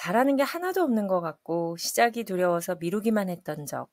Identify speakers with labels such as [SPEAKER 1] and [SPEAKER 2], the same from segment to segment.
[SPEAKER 1] 잘하는 게 하나도 없는 것 같고 시작이 두려워서 미루기만 했던 적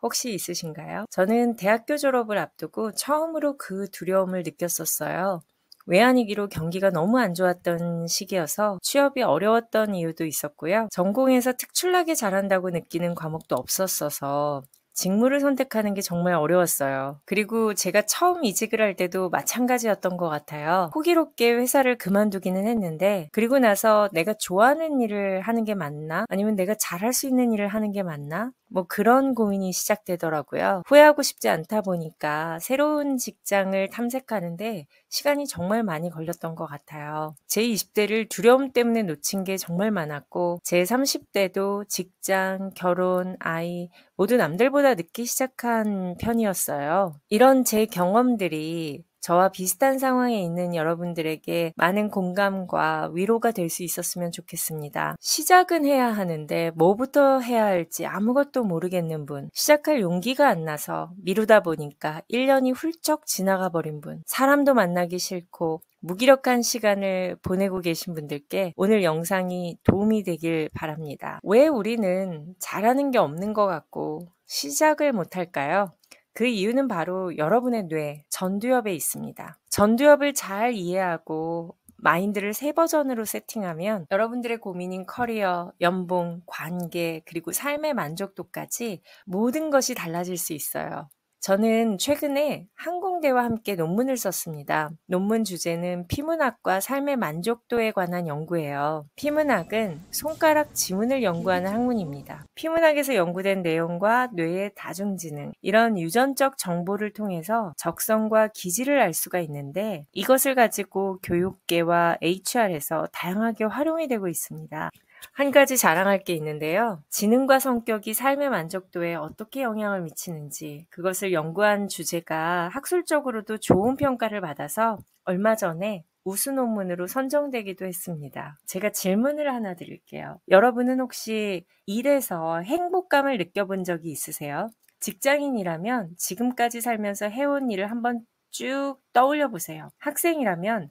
[SPEAKER 1] 혹시 있으신가요? 저는 대학교 졸업을 앞두고 처음으로 그 두려움을 느꼈었어요. 외환위기로 경기가 너무 안 좋았던 시기여서 취업이 어려웠던 이유도 있었고요. 전공에서 특출나게 잘한다고 느끼는 과목도 없었어서 직무를 선택하는 게 정말 어려웠어요. 그리고 제가 처음 이직을 할 때도 마찬가지였던 것 같아요. 호기롭게 회사를 그만두기는 했는데 그리고 나서 내가 좋아하는 일을 하는 게 맞나? 아니면 내가 잘할 수 있는 일을 하는 게 맞나? 뭐 그런 고민이 시작되더라고요. 후회하고 싶지 않다 보니까 새로운 직장을 탐색하는데 시간이 정말 많이 걸렸던 것 같아요. 제 20대를 두려움 때문에 놓친 게 정말 많았고 제 30대도 직장, 결혼, 아이 모두 남들보다 늦게 시작한 편이었어요. 이런 제 경험들이 저와 비슷한 상황에 있는 여러분들에게 많은 공감과 위로가 될 수 있었으면 좋겠습니다. 시작은 해야 하는데 뭐부터 해야 할지 아무것도 모르겠는 분, 시작할 용기가 안 나서 미루다 보니까 1년이 훌쩍 지나가 버린 분, 사람도 만나기 싫고 무기력한 시간을 보내고 계신 분들께 오늘 영상이 도움이 되길 바랍니다. 왜 우리는 잘하는 게 없는 것 같고 시작을 못할까요? 그 이유는 바로 여러분의 뇌, 전두엽에 있습니다. 전두엽을 잘 이해하고 마인드를 새 버전으로 세팅하면 여러분들의 고민인 커리어, 연봉, 관계, 그리고 삶의 만족도까지 모든 것이 달라질 수 있어요. 저는 최근에 항공대와 함께 논문을 썼습니다. 논문 주제는 피문학과 삶의 만족도에 관한 연구예요. 피문학은 손가락 지문을 연구하는 학문입니다. 피문학에서 연구된 내용과 뇌의 다중지능, 이런 유전적 정보를 통해서 적성과 기질을 알 수가 있는데 이것을 가지고 교육계와 HR에서 다양하게 활용이 되고 있습니다. 한 가지 자랑할 게 있는데요. 지능과 성격이 삶의 만족도에 어떻게 영향을 미치는지 그것을 연구한 주제가 학술적으로도 좋은 평가를 받아서 얼마 전에 우수 논문으로 선정되기도 했습니다. 제가 질문을 하나 드릴게요. 여러분은 혹시 일에서 행복감을 느껴본 적이 있으세요? 직장인이라면 지금까지 살면서 해온 일을 한번 쭉 떠올려 보세요. 학생이라면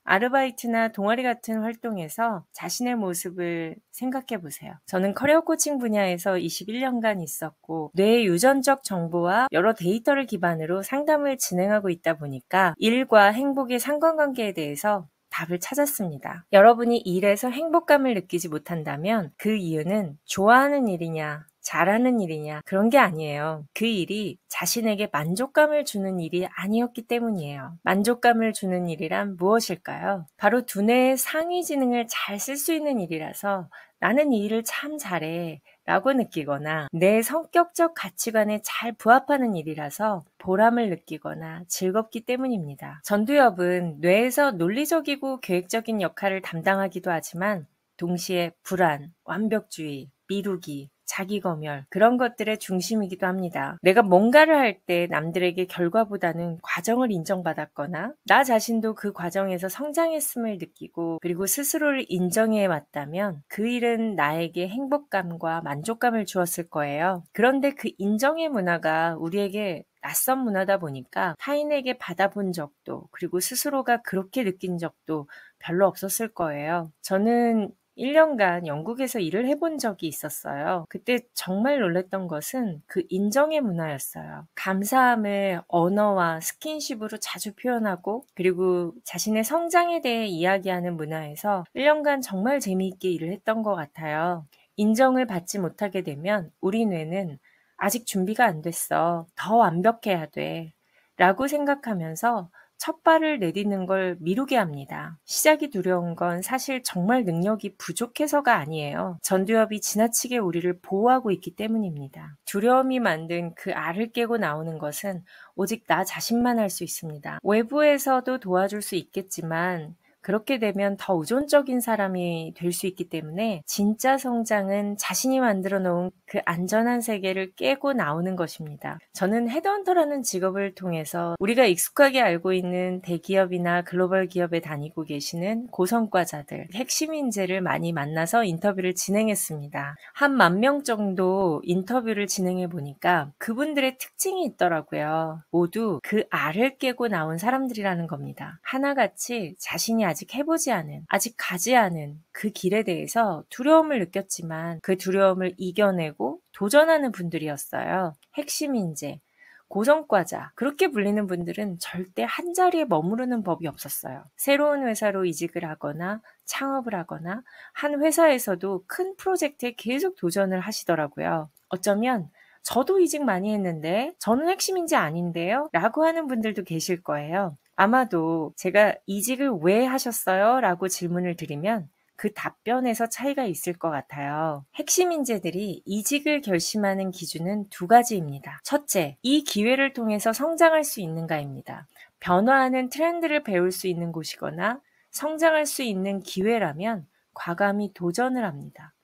[SPEAKER 1] 아르바이트나 동아리 같은 활동에서 자신의 모습을 생각해 보세요. 저는 커리어 코칭 분야에서 21년간 있었고 뇌의 유전적 정보와 여러 데이터를 기반으로 상담을 진행하고 있다 보니까 일과 행복의 상관관계에 대해서 답을 찾았습니다. 여러분이 일에서 행복감을 느끼지 못한다면 그 이유는 좋아하는 일이냐, 잘하는 일이냐 그런 게 아니에요. 그 일이 자신에게 만족감을 주는 일이 아니었기 때문이에요. 만족감을 주는 일이란 무엇일까요? 바로 두뇌의 상위 지능을 잘 쓸 수 있는 일이라서 나는 이 일을 참 잘해 라고 느끼거나 내 성격적 가치관에 잘 부합하는 일이라서 보람을 느끼거나 즐겁기 때문입니다. 전두엽은 뇌에서 논리적이고 계획적인 역할을 담당하기도 하지만 동시에 불안, 완벽주의, 미루기, 자기검열 그런 것들의 중심이기도 합니다. 내가 뭔가를 할 때 남들에게 결과보다는 과정을 인정받았거나 나 자신도 그 과정에서 성장했음을 느끼고 그리고 스스로를 인정해 왔다면 그 일은 나에게 행복감과 만족감을 주었을 거예요. 그런데 그 인정의 문화가 우리에게 낯선 문화다 보니까 타인에게 받아본 적도 그리고 스스로가 그렇게 느낀 적도 별로 없었을 거예요. 저는 1년간 영국에서 일을 해본 적이 있었어요. 그때 정말 놀랐던 것은 그 인정의 문화였어요. 감사함을 언어와 스킨십으로 자주 표현하고 그리고 자신의 성장에 대해 이야기하는 문화에서 1년간 정말 재미있게 일을 했던 것 같아요. 인정을 받지 못하게 되면 우리 뇌는 아직 준비가 안 됐어. 더 완벽해야 돼. 라고 생각하면서 첫 발을 내딛는 걸 미루게 합니다. 시작이 두려운 건 사실 정말 능력이 부족해서가 아니에요. 전두엽이 지나치게 우리를 보호하고 있기 때문입니다. 두려움이 만든 그 알을 깨고 나오는 것은 오직 나 자신만 할 수 있습니다. 외부에서도 도와줄 수 있겠지만 그렇게 되면 더 의존적인 사람이 될 수 있기 때문에 진짜 성장은 자신이 만들어 놓은 그 안전한 세계를 깨고 나오는 것입니다. 저는 헤드헌터라는 직업을 통해서 우리가 익숙하게 알고 있는 대기업이나 글로벌 기업에 다니고 계시는 고성과자들, 핵심 인재를 많이 만나서 인터뷰를 진행했습니다. 한 10,000명 정도 인터뷰를 진행해 보니까 그분들의 특징이 있더라고요. 모두 그 알을 깨고 나온 사람들이라는 겁니다. 하나같이 자신이 아직 해보지 않은, 아직 가지 않은 그 길에 대해서 두려움을 느꼈지만 그 두려움을 이겨내고 도전하는 분들이었어요. 핵심 인재, 고성과자, 그렇게 불리는 분들은 절대 한자리에 머무르는 법이 없었어요. 새로운 회사로 이직을 하거나 창업을 하거나 한 회사에서도 큰 프로젝트에 계속 도전을 하시더라고요. 어쩌면 저도 이직 많이 했는데 저는 핵심 인재 아닌데요? 라고 하는 분들도 계실 거예요. 아마도 제가 이직을 왜 하셨어요? 라고 질문을 드리면 그 답변에서 차이가 있을 것 같아요. 핵심 인재들이 이직을 결심하는 기준은 두 가지입니다. 첫째, 이 기회를 통해서 성장할 수 있는가입니다. 변화하는 트렌드를 배울 수 있는 곳이거나 성장할 수 있는 기회라면 과감히 도전을 합니다.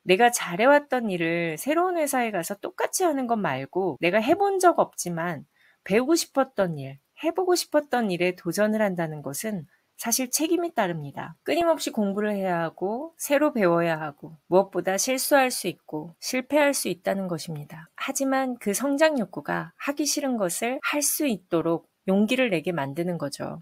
[SPEAKER 1] 내가 잘해왔던 일을 새로운 회사에 가서 똑같이 하는 것 말고 내가 해본 적 없지만 배우고 싶었던 일, 해보고 싶었던 일에 도전을 한다는 것은 사실 책임이 따릅니다. 끊임없이 공부를 해야 하고 새로 배워야 하고 무엇보다 실수할 수 있고 실패할 수 있다는 것입니다. 하지만 그 성장 욕구가 하기 싫은 것을 할 수 있도록 용기를 내게 만드는 거죠.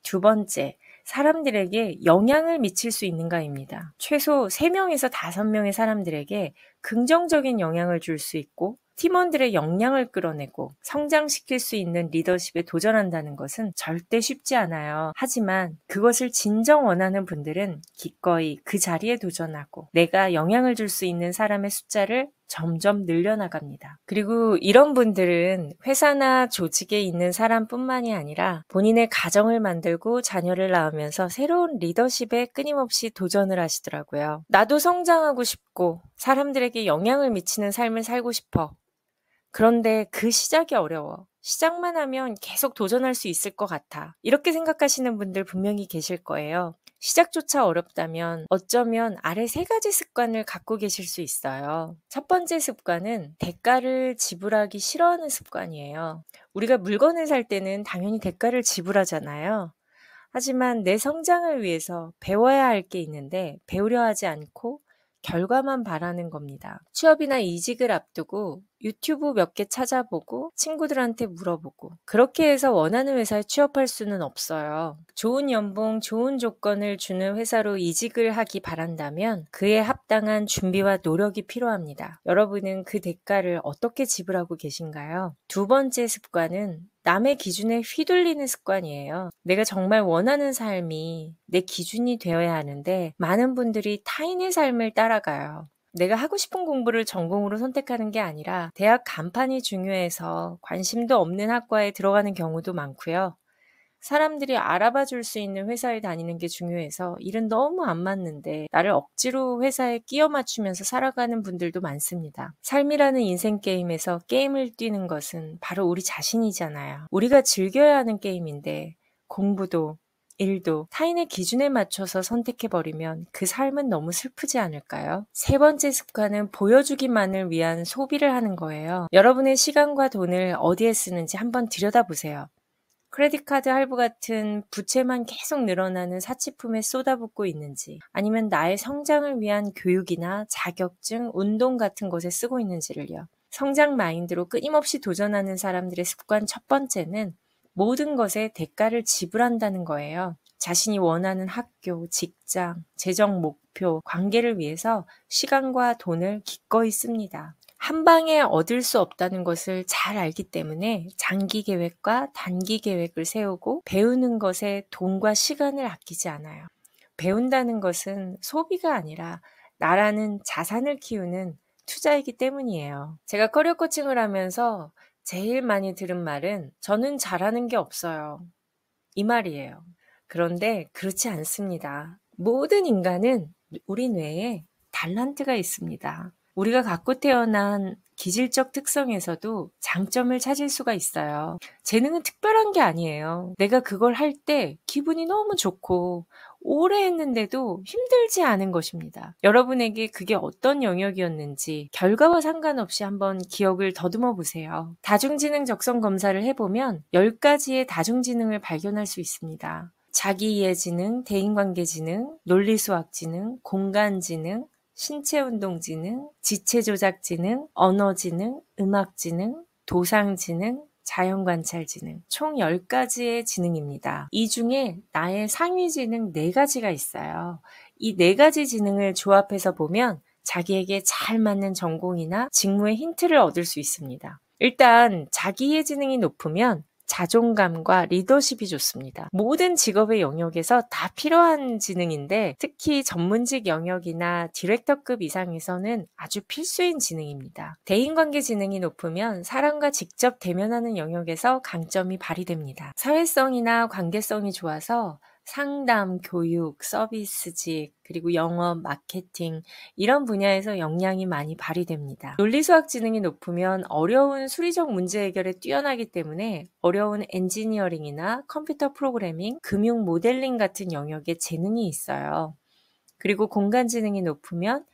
[SPEAKER 1] 두 번째, 사람들에게 영향을 미칠 수 있는가입니다. 최소 3명에서 5명의 사람들에게 긍정적인 영향을 줄 수 있고 팀원들의 역량을 끌어내고 성장시킬 수 있는 리더십에 도전한다는 것은 절대 쉽지 않아요. 하지만 그것을 진정 원하는 분들은 기꺼이 그 자리에 도전하고 내가 영향을 줄 수 있는 사람의 숫자를 점점 늘려나갑니다. 그리고 이런 분들은 회사나 조직에 있는 사람뿐만이 아니라 본인의 가정을 만들고 자녀를 낳으면서 새로운 리더십에 끊임없이 도전을 하시더라고요. 나도 성장하고 싶고 사람들에게 영향을 미치는 삶을 살고 싶어. 그런데 그 시작이 어려워. 시작만 하면 계속 도전할 수 있을 것 같아. 이렇게 생각하시는 분들 분명히 계실 거예요. 시작조차 어렵다면 어쩌면 아래 3가지 습관을 갖고 계실 수 있어요. 첫 번째 습관은 대가를 지불하기 싫어하는 습관이에요. 우리가 물건을 살 때는 당연히 대가를 지불하잖아요. 하지만 내 성장을 위해서 배워야 할 게 있는데 배우려 하지 않고 결과만 바라는 겁니다. 취업이나 이직을 앞두고 유튜브 몇 개 찾아보고 친구들한테 물어보고 그렇게 해서 원하는 회사에 취업할 수는 없어요. 좋은 연봉, 좋은 조건을 주는 회사로 이직을 하기 바란다면 그에 합당한 준비와 노력이 필요합니다. 여러분은 그 대가를 어떻게 지불하고 계신가요? 두 번째 습관은 남의 기준에 휘둘리는 습관이에요. 내가 정말 원하는 삶이 내 기준이 되어야 하는데 많은 분들이 타인의 삶을 따라가요. 내가 하고 싶은 공부를 전공으로 선택하는 게 아니라 대학 간판이 중요해서 관심도 없는 학과에 들어가는 경우도 많고요. 사람들이 알아봐 줄 수 있는 회사에 다니는 게 중요해서 일은 너무 안 맞는데 나를 억지로 회사에 끼워 맞추면서 살아가는 분들도 많습니다. 삶이라는 인생 게임에서 게임을 뛰는 것은 바로 우리 자신이잖아요. 우리가 즐겨야 하는 게임인데 공부도 일도 타인의 기준에 맞춰서 선택해버리면 그 삶은 너무 슬프지 않을까요? 세 번째 습관은 보여주기만을 위한 소비를 하는 거예요. 여러분의 시간과 돈을 어디에 쓰는지 한번 들여다보세요. 크레딧 카드 할부 같은 부채만 계속 늘어나는 사치품에 쏟아붓고 있는지 아니면 나의 성장을 위한 교육이나 자격증, 운동 같은 것에 쓰고 있는지를요. 성장 마인드로 끊임없이 도전하는 사람들의 습관 첫 번째는 모든 것에 대가를 지불한다는 거예요. 자신이 원하는 학교, 직장, 재정 목표, 관계를 위해서 시간과 돈을 기꺼이 씁니다. 한 방에 얻을 수 없다는 것을 잘 알기 때문에 장기 계획과 단기 계획을 세우고 배우는 것에 돈과 시간을 아끼지 않아요. 배운다는 것은 소비가 아니라 나라는 자산을 키우는 투자이기 때문이에요. 제가 커리어 코칭을 하면서 제일 많이 들은 말은 저는 잘하는 게 없어요. 이 말이에요. 그런데 그렇지 않습니다. 모든 인간은 우리 뇌에 달란트가 있습니다. 우리가 갖고 태어난 기질적 특성에서도 장점을 찾을 수가 있어요. 재능은 특별한 게 아니에요. 내가 그걸 할 때 기분이 너무 좋고 오래 했는데도 힘들지 않은 것입니다. 여러분에게 그게 어떤 영역이었는지 결과와 상관없이 한번 기억을 더듬어 보세요. 다중지능 적성 검사를 해보면 10가지의 다중지능을 발견할 수 있습니다. 자기이해지능, 대인관계지능, 논리수학지능, 공간지능, 신체운동지능, 지체조작지능, 언어지능, 음악지능, 도상지능, 자연관찰 지능, 총 10가지의 지능입니다. 이 중에 나의 상위 지능 4가지가 있어요. 이 4가지 지능을 조합해서 보면 자기에게 잘 맞는 전공이나 직무의 힌트를 얻을 수 있습니다. 일단 자기의 지능이 높으면 자존감과 리더십이 좋습니다. 모든 직업의 영역에서 다 필요한 지능인데 특히 전문직 영역이나 디렉터급 이상에서는 아주 필수인 지능입니다. 대인관계 지능이 높으면 사람과 직접 대면하는 영역에서 강점이 발휘됩니다. 사회성이나 관계성이 좋아서 상담, 교육, 서비스직, 그리고 영업, 마케팅 이런 분야에서 역량이 많이 발휘됩니다. 논리수학 지능이 높으면 어려운 수리적 문제 해결에 뛰어나기 때문에 어려운 엔지니어링이나 컴퓨터 프로그래밍, 금융 모델링 같은 영역에 재능이 있어요. 그리고 공간 지능이 높으면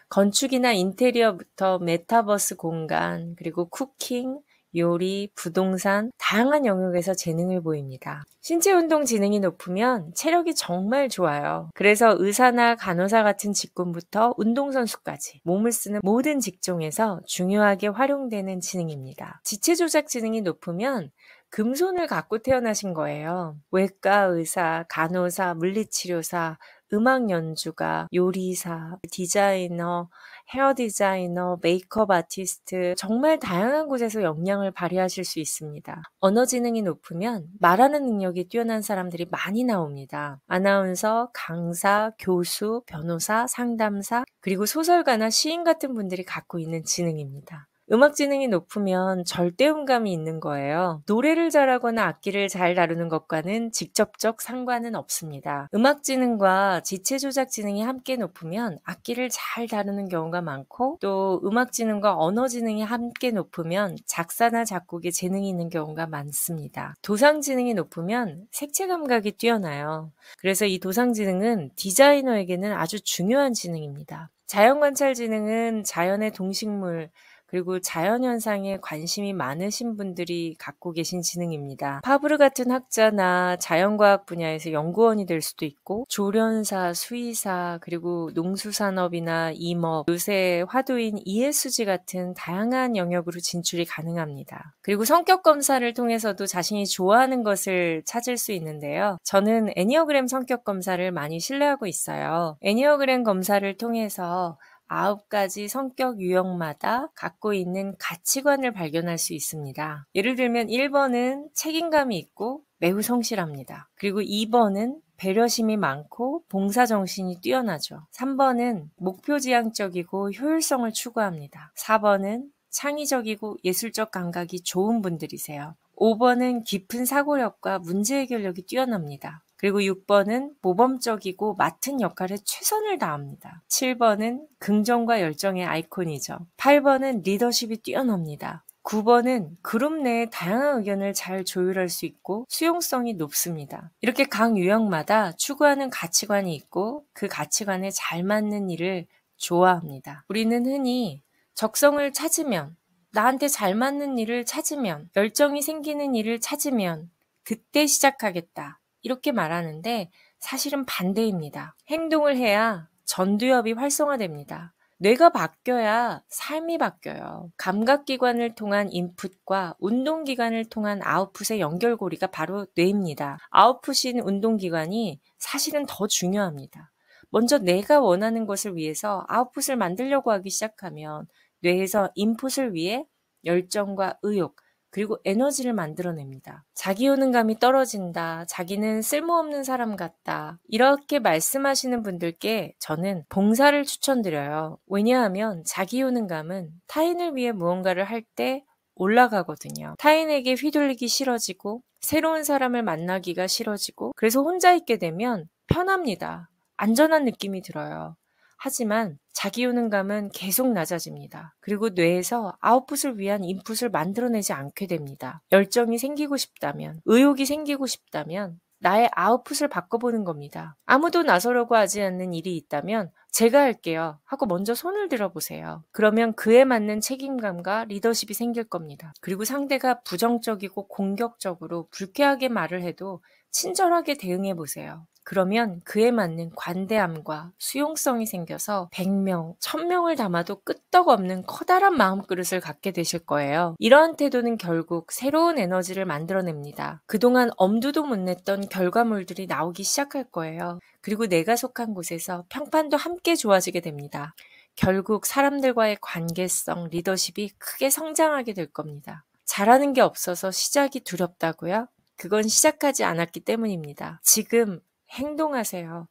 [SPEAKER 1] 건축이나 인테리어부터 메타버스 공간, 그리고 쿠킹, 요리, 부동산, 다양한 영역에서 재능을 보입니다. 신체 운동 지능이 높으면 체력이 정말 좋아요. 그래서 의사나 간호사 같은 직군부터 운동선수까지 몸을 쓰는 모든 직종에서 중요하게 활용되는 지능입니다. 지체 조작 지능이 높으면 금손을 갖고 태어나신 거예요. 외과 의사, 간호사, 물리치료사, 음악 연주가, 요리사, 디자이너, 헤어 디자이너, 메이크업 아티스트 정말 다양한 곳에서 역량을 발휘하실 수 있습니다. 언어 지능이 높으면 말하는 능력이 뛰어난 사람들이 많이 나옵니다. 아나운서, 강사, 교수, 변호사, 상담사, 그리고 소설가나 시인 같은 분들이 갖고 있는 지능입니다. 음악 지능이 높으면 절대음감이 있는 거예요. 노래를 잘하거나 악기를 잘 다루는 것과는 직접적 상관은 없습니다. 음악 지능과 지체 조작 지능이 함께 높으면 악기를 잘 다루는 경우가 많고 또 음악 지능과 언어 지능이 함께 높으면 작사나 작곡에 재능이 있는 경우가 많습니다. 도상 지능이 높으면 색채 감각이 뛰어나요. 그래서 이 도상 지능은 디자이너에게는 아주 중요한 지능입니다. 자연관찰 지능은 자연의 동식물 그리고 자연현상에 관심이 많으신 분들이 갖고 계신 지능입니다. 파브르 같은 학자나 자연과학 분야에서 연구원이 될 수도 있고 조련사, 수의사, 그리고 농수산업이나 임업, 요새 화두인 ESG 같은 다양한 영역으로 진출이 가능합니다. 그리고 성격 검사를 통해서도 자신이 좋아하는 것을 찾을 수 있는데요. 저는 애니어그램 성격 검사를 많이 신뢰하고 있어요. 애니어그램 검사를 통해서 9가지 성격 유형마다 갖고 있는 가치관을 발견할 수 있습니다. 예를 들면 1번은 책임감이 있고 매우 성실합니다. 그리고 2번은 배려심이 많고 봉사정신이 뛰어나죠. 3번은 목표지향적이고 효율성을 추구합니다. 4번은 창의적이고 예술적 감각이 좋은 분들이세요. 5번은 깊은 사고력과 문제 해결력이 뛰어납니다. 그리고 6번은 모범적이고 맡은 역할에 최선을 다합니다. 7번은 긍정과 열정의 아이콘이죠. 8번은 리더십이 뛰어납니다. 9번은 그룹 내의 다양한 의견을 잘 조율할 수 있고 수용성이 높습니다. 이렇게 각 유형마다 추구하는 가치관이 있고 그 가치관에 잘 맞는 일을 좋아합니다. 우리는 흔히 적성을 찾으면, 나한테 잘 맞는 일을 찾으면, 열정이 생기는 일을 찾으면 그때 시작하겠다. 이렇게 말하는데 사실은 반대입니다. 행동을 해야 전두엽이 활성화됩니다. 뇌가 바뀌어야 삶이 바뀌어요. 감각기관을 통한 인풋과 운동기관을 통한 아웃풋의 연결고리가 바로 뇌입니다. 아웃풋인 운동기관이 사실은 더 중요합니다. 먼저 내가 원하는 것을 위해서 아웃풋을 만들려고 하기 시작하면 뇌에서 인풋을 위해 열정과 의욕, 그리고 에너지를 만들어냅니다. 자기 효능감이 떨어진다. 자기는 쓸모없는 사람 같다. 이렇게 말씀하시는 분들께 저는 봉사를 추천드려요. 왜냐하면 자기 효능감은 타인을 위해 무언가를 할 때 올라가거든요. 타인에게 휘둘리기 싫어지고 새로운 사람을 만나기가 싫어지고 그래서 혼자 있게 되면 편합니다. 안전한 느낌이 들어요. 하지만 자기 효능감은 계속 낮아집니다. 그리고 뇌에서 아웃풋을 위한 인풋을 만들어내지 않게 됩니다. 열정이 생기고 싶다면, 의욕이 생기고 싶다면 나의 아웃풋을 바꿔보는 겁니다. 아무도 나서려고 하지 않는 일이 있다면 제가 할게요 하고 먼저 손을 들어보세요. 그러면 그에 맞는 책임감과 리더십이 생길 겁니다. 그리고 상대가 부정적이고 공격적으로 불쾌하게 말을 해도 친절하게 대응해 보세요. 그러면 그에 맞는 관대함과 수용성이 생겨서 100명, 1000명을 담아도 끄떡없는 커다란 마음그릇을 갖게 되실 거예요. 이러한 태도는 결국 새로운 에너지를 만들어냅니다. 그동안 엄두도 못 냈던 결과물들이 나오기 시작할 거예요. 그리고 내가 속한 곳에서 평판도 함께 좋아지게 됩니다. 결국 사람들과의 관계성, 리더십이 크게 성장하게 될 겁니다. 잘하는 게 없어서 시작이 두렵다고요? 그건 시작하지 않았기 때문입니다. 지금 행동하세요.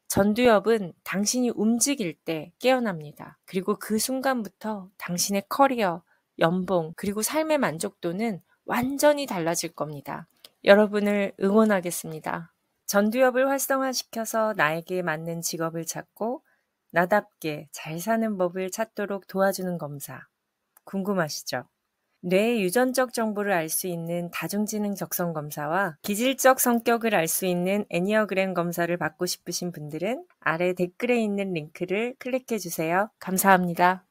[SPEAKER 1] 전두엽은 당신이 움직일 때 깨어납니다. 그리고 그 순간부터 당신의 커리어, 연봉, 그리고 삶의 만족도는 완전히 달라질 겁니다. 여러분을 응원하겠습니다. 전두엽을 활성화시켜서 나에게 맞는 직업을 찾고 나답게 잘 사는 법을 찾도록 도와주는 검사. 궁금하시죠? 뇌의 유전적 정보를 알 수 있는 다중지능 적성 검사와 기질적 성격을 알 수 있는 애니어그램 검사를 받고 싶으신 분들은 아래 댓글에 있는 링크를 클릭해 주세요. 감사합니다.